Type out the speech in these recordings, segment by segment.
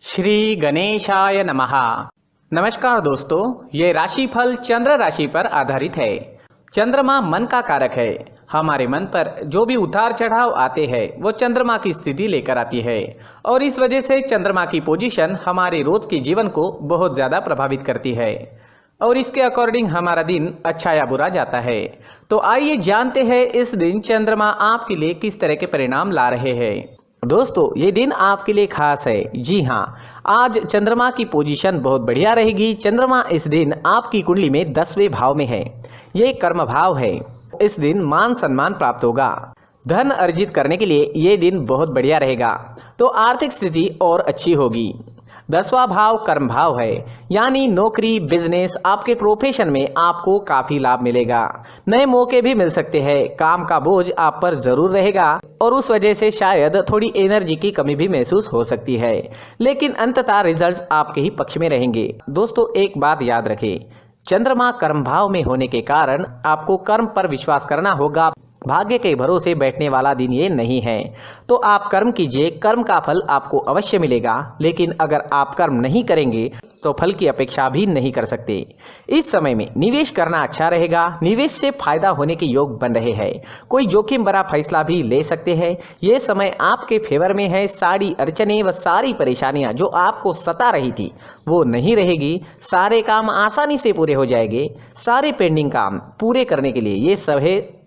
श्री गणेशाय नमः। नमस्कार दोस्तों, ये राशिफल चंद्र राशि पर आधारित है। चंद्रमा मन का कारक है। हमारे मन पर जो भी उतार चढ़ाव आते हैं वो चंद्रमा की स्थिति लेकर आती है और इस वजह से चंद्रमा की पोजीशन हमारे रोज के जीवन को बहुत ज़्यादा प्रभावित करती है और इसके अकॉर्डिंग हमारा दिन अच्छा या बुरा जाता है। तो आइए जानते हैं इस दिन चंद्रमा आपके लिए किस तरह के परिणाम ला रहे हैं। दोस्तों, ये दिन आपके लिए खास है। जी हाँ, आज चंद्रमा की पोजीशन बहुत बढ़िया रहेगी। चंद्रमा इस दिन आपकी कुंडली में 10वें भाव में है। ये कर्म भाव है। इस दिन मान सम्मान प्राप्त होगा। धन अर्जित करने के लिए ये दिन बहुत बढ़िया रहेगा। तो आर्थिक स्थिति और अच्छी होगी। 10वां भाव कर्म भाव है, यानी नौकरी, बिजनेस, आपके प्रोफेशन में आपको काफी लाभ मिलेगा। नए मौके भी मिल सकते हैं। काम का बोझ आप पर जरूर रहेगा और उस वजह से शायद थोड़ी एनर्जी की कमी भी महसूस हो सकती है, लेकिन अंततः रिजल्ट्स आपके ही पक्ष में रहेंगे। दोस्तों, एक बात याद रखें, चंद्रमा कर्म भाव में होने के कारण आपको कर्म पर विश्वास करना होगा। भाग्य के भरोसे बैठने वाला दिन ये नहीं है। तो आप कर्म कीजिए, कर्म का फल आपको अवश्य मिलेगा, लेकिन अगर आप कर्म नहीं करेंगे तो फल की अपेक्षा भी नहीं कर सकते। इस समय में निवेश करना अच्छा रहेगा। निवेश से फायदा होने के योग बन रहे हैं। कोई जोखिम भरा फैसला भी ले सकते हैं। ये समय आपके फेवर में है। सारी अड़चने व सारी परेशानियां जो आपको सता रही थी वो नहीं रहेगी। सारे काम आसानी से पूरे हो जाएंगे। सारे पेंडिंग काम पूरे करने के लिए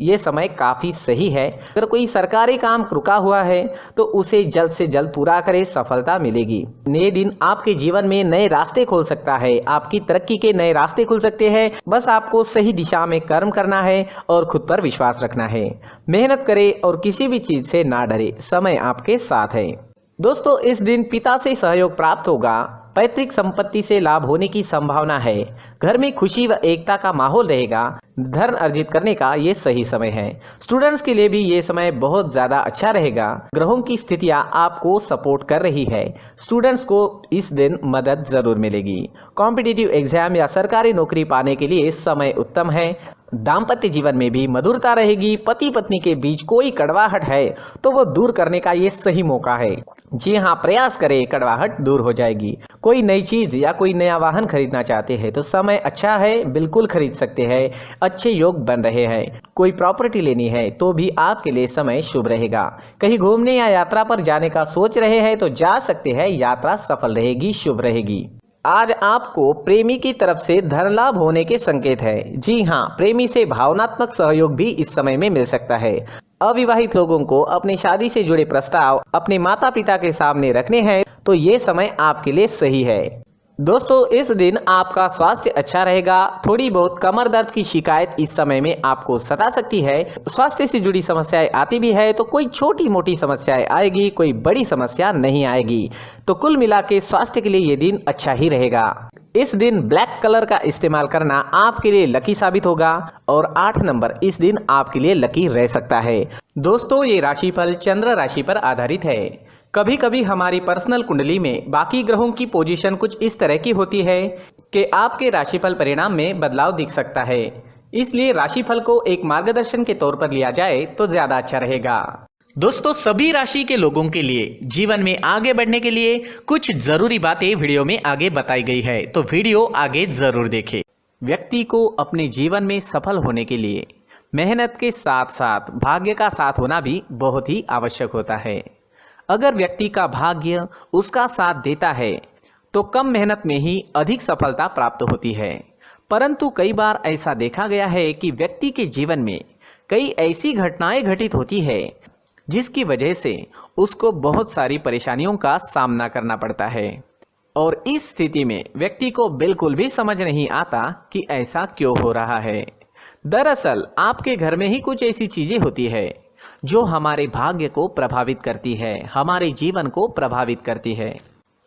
ये समय काफी सही है। अगर कोई सरकारी काम रुका हुआ है तो उसे जल्द से जल्द पूरा करें, सफलता मिलेगी। नए दिन आपके जीवन में नए रास्ते खोल सकता है। आपकी तरक्की के नए रास्ते खुल सकते हैं। बस आपको सही दिशा में कर्म करना है और खुद पर विश्वास रखना है। मेहनत करें और किसी भी चीज से ना डरे। समय आपके साथ है। दोस्तों, इस दिन पिता से सहयोग प्राप्त होगा। पैतृक संपत्ति से लाभ होने की संभावना है। घर में खुशी व एकता का माहौल रहेगा। धन अर्जित करने का ये सही समय है। स्टूडेंट्स के लिए भी ये समय बहुत ज़्यादा अच्छा रहेगा। ग्रहों की स्थितियां आपको सपोर्ट कर रही है। स्टूडेंट्स को इस दिन मदद जरूर मिलेगी। कॉम्पिटिटिव एग्जाम या सरकारी नौकरी पाने के लिए समय उत्तम है। दाम्पत्य जीवन में भी मधुरता रहेगी। पति पत्नी के बीच कोई कड़वाहट है तो वो दूर करने का ये सही मौका है। जी हाँ, प्रयास करें, कड़वाहट दूर हो जाएगी। कोई नई चीज या कोई नया वाहन खरीदना चाहते हैं तो समय अच्छा है, बिल्कुल खरीद सकते हैं। अच्छे योग बन रहे हैं। कोई प्रॉपर्टी लेनी है तो भी आपके लिए समय शुभ रहेगा। कहीं घूमने या यात्रा पर जाने का सोच रहे हैं तो जा सकते हैं। यात्रा सफल रहेगी, शुभ रहेगी। आज आपको प्रेमी की तरफ से धन लाभ होने के संकेत है। जी हाँ, प्रेमी से भावनात्मक सहयोग भी इस समय में मिल सकता है। अविवाहित लोगों को अपनी शादी से जुड़े प्रस्ताव अपने माता पिता के सामने रखने हैं तो ये समय आपके लिए सही है। दोस्तों, इस दिन आपका स्वास्थ्य अच्छा रहेगा। थोड़ी बहुत कमर दर्द की शिकायत इस समय में आपको सता सकती है। स्वास्थ्य से जुड़ी समस्याएं आती भी है तो कोई छोटी मोटी समस्याएं आएगी, कोई बड़ी समस्या नहीं आएगी। तो कुल मिला के स्वास्थ्य के लिए ये दिन अच्छा ही रहेगा। इस दिन ब्लैक कलर का इस्तेमाल करना आपके लिए लकी साबित होगा और 8 नंबर इस दिन आपके लिए लकी रह सकता है। दोस्तों, ये राशिफल चंद्र राशि पर आधारित है। कभी कभी हमारी पर्सनल कुंडली में बाकी ग्रहों की पोजीशन कुछ इस तरह की होती है कि आपके राशिफल परिणाम में बदलाव दिख सकता है। इसलिए राशिफल को एक मार्गदर्शन के तौर पर लिया जाए तो ज्यादा अच्छा रहेगा। दोस्तों, सभी राशि के लोगों के लिए जीवन में आगे बढ़ने के लिए कुछ जरूरी बातें वीडियो में आगे बताई गई है, तो वीडियो आगे जरूर देखें। व्यक्ति को अपने जीवन में सफल होने के लिए मेहनत के साथ साथ भाग्य का साथ होना भी बहुत ही आवश्यक होता है। अगर व्यक्ति का भाग्य उसका साथ देता है तो कम मेहनत में ही अधिक सफलता प्राप्त होती है। परंतु कई बार ऐसा देखा गया है कि व्यक्ति के जीवन में कई ऐसी घटनाएं घटित होती है जिसकी वजह से उसको बहुत सारी परेशानियों का सामना करना पड़ता है और इस स्थिति में व्यक्ति को बिल्कुल भी समझ नहीं आता कि ऐसा क्यों हो रहा है। दरअसल आपके घर में ही कुछ ऐसी चीजें होती है जो हमारे भाग्य को प्रभावित करती है, हमारे जीवन को प्रभावित करती है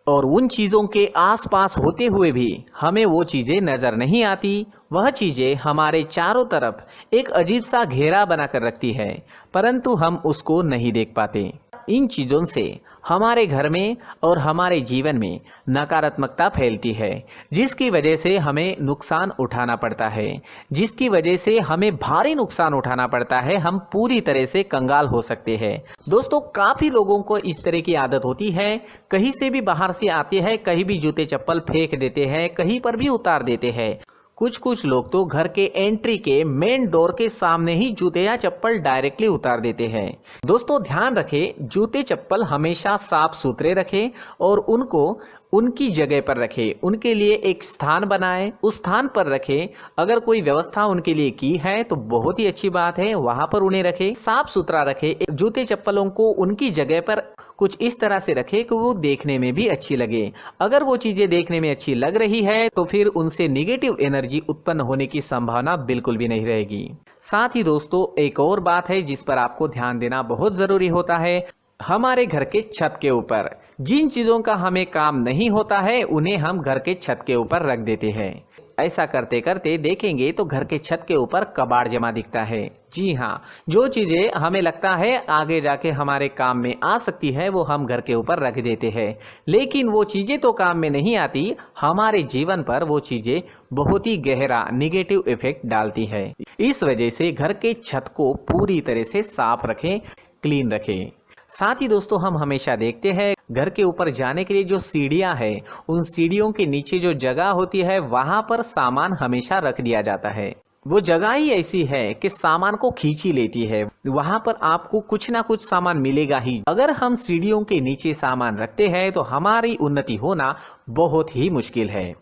और उन चीज़ों के आसपास होते हुए भी हमें वो चीज़ें नज़र नहीं आती। वह चीज़ें हमारे चारों तरफ एक अजीब सा घेरा बनाकर रखती है, परंतु हम उसको नहीं देख पाते। इन चीज़ों से हमारे घर में और हमारे जीवन में नकारात्मकता फैलती है, जिसकी वजह से हमें नुकसान उठाना पड़ता है, जिसकी वजह से हमें भारी नुकसान उठाना पड़ता है। हम पूरी तरह से कंगाल हो सकते हैं। दोस्तों, काफ़ी लोगों को इस तरह की आदत होती है, कहीं से भी बाहर से आते हैं, कहीं भी जूते चप्पल फेंक देते हैं, कहीं पर भी उतार देते हैं। कुछ लोग तो घर के एंट्री के मेन डोर के सामने ही जूते या चप्पल डायरेक्टली उतार देते हैं। दोस्तों, ध्यान रखें, जूते चप्पल हमेशा साफ सुथरे रखें और उनको उनकी जगह पर रखें। उनके लिए एक स्थान बनाएं, उस स्थान पर रखें। अगर कोई व्यवस्था उनके लिए की है तो बहुत ही अच्छी बात है, वहां पर उन्हें रखें, साफ सुथरा रखें। जूते चप्पलों को उनकी जगह पर कुछ इस तरह से रखें कि वो देखने में भी अच्छी लगे। अगर वो चीजें देखने में अच्छी लग रही है तो फिर उनसे निगेटिव एनर्जी उत्पन्न होने की संभावना बिल्कुल भी नहीं रहेगी। साथ ही दोस्तों, एक और बात है जिस पर आपको ध्यान देना बहुत जरूरी होता है। हमारे घर के छत के ऊपर जिन चीजों का हमें काम नहीं होता है उन्हें हम घर के छत के ऊपर रख देते हैं। ऐसा करते करते देखेंगे तो घर के छत के ऊपर कबाड़ जमा दिखता है। जी हाँ, जो चीजें हमें लगता है आगे जाके हमारे काम में आ सकती है वो हम घर के ऊपर रख देते हैं, लेकिन वो चीजें तो काम में नहीं आती, हमारे जीवन पर वो चीजें बहुत ही गहरा निगेटिव इफेक्ट डालती है। इस वजह से घर के छत को पूरी तरह से साफ रखें, क्लीन रखें। साथ ही दोस्तों, हम हमेशा देखते हैं घर के ऊपर जाने के लिए जो सीढ़ियां हैं, उन सीढ़ियों के नीचे जो जगह होती है वहां पर सामान हमेशा रख दिया जाता है। वो जगह ही ऐसी है कि सामान को खींच ही लेती है, वहां पर आपको कुछ ना कुछ सामान मिलेगा ही। अगर हम सीढ़ियों के नीचे सामान रखते हैं तो हमारी उन्नति होना बहुत ही मुश्किल है।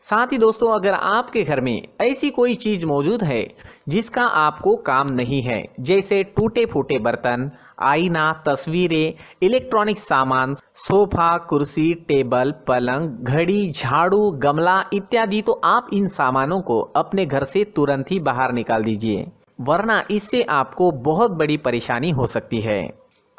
साथ ही दोस्तों, अगर आपके घर में ऐसी कोई चीज मौजूद है जिसका आपको काम नहीं है, जैसे टूटे फूटे बर्तन, आईना, तस्वीरें, इलेक्ट्रॉनिक सामान, सोफा, कुर्सी, टेबल, पलंग, घड़ी, झाड़ू, गमला इत्यादि, तो आप इन सामानों को अपने घर से तुरंत ही बाहर निकाल दीजिए, वरना इससे आपको बहुत बड़ी परेशानी हो सकती है।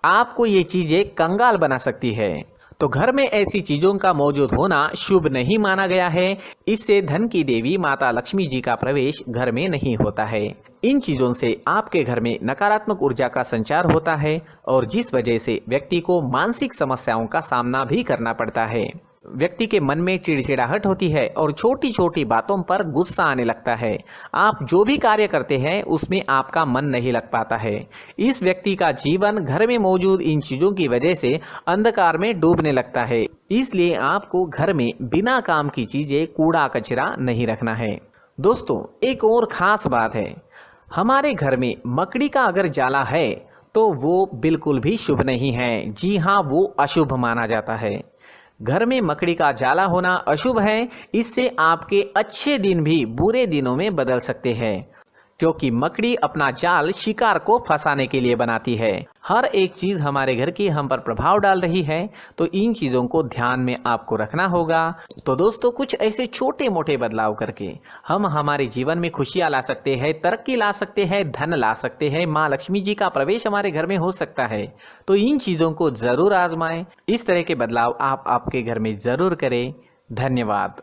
आपको ये चीजें कंगाल बना सकती है। तो घर में ऐसी चीजों का मौजूद होना शुभ नहीं माना गया है। इससे धन की देवी माता लक्ष्मी जी का प्रवेश घर में नहीं होता है। इन चीजों से आपके घर में नकारात्मक ऊर्जा का संचार होता है और जिस वजह से व्यक्ति को मानसिक समस्याओं का सामना भी करना पड़ता है। व्यक्ति के मन में चिड़चिड़ाहट होती है और छोटी छोटी बातों पर गुस्सा आने लगता है। आप जो भी कार्य करते हैं उसमें आपका मन नहीं लग पाता है। इस व्यक्ति का जीवन घर में मौजूद इन चीजों की वजह से अंधकार में डूबने लगता है। इसलिए आपको घर में बिना काम की चीजें, कूड़ा कचरा नहीं रखना है। दोस्तों, एक और खास बात है, हमारे घर में मकड़ी का अगर जाला है तो वो बिल्कुल भी शुभ नहीं है। जी हाँ, वो अशुभ माना जाता है। घर में मकड़ी का जाला होना अशुभ है। इससे आपके अच्छे दिन भी बुरे दिनों में बदल सकते हैं, क्योंकि मकड़ी अपना जाल शिकार को फंसाने के लिए बनाती है। हर एक चीज हमारे घर की हम पर प्रभाव डाल रही है, तो इन चीजों को ध्यान में आपको रखना होगा। तो दोस्तों, कुछ ऐसे छोटे मोटे बदलाव करके हम हमारे जीवन में खुशियां ला सकते हैं, तरक्की ला सकते हैं, धन ला सकते हैं, माँ लक्ष्मी जी का प्रवेश हमारे घर में हो सकता है। तो इन चीजों को जरूर आजमाएं। इस तरह के बदलाव आप आपके घर में जरूर करें। धन्यवाद।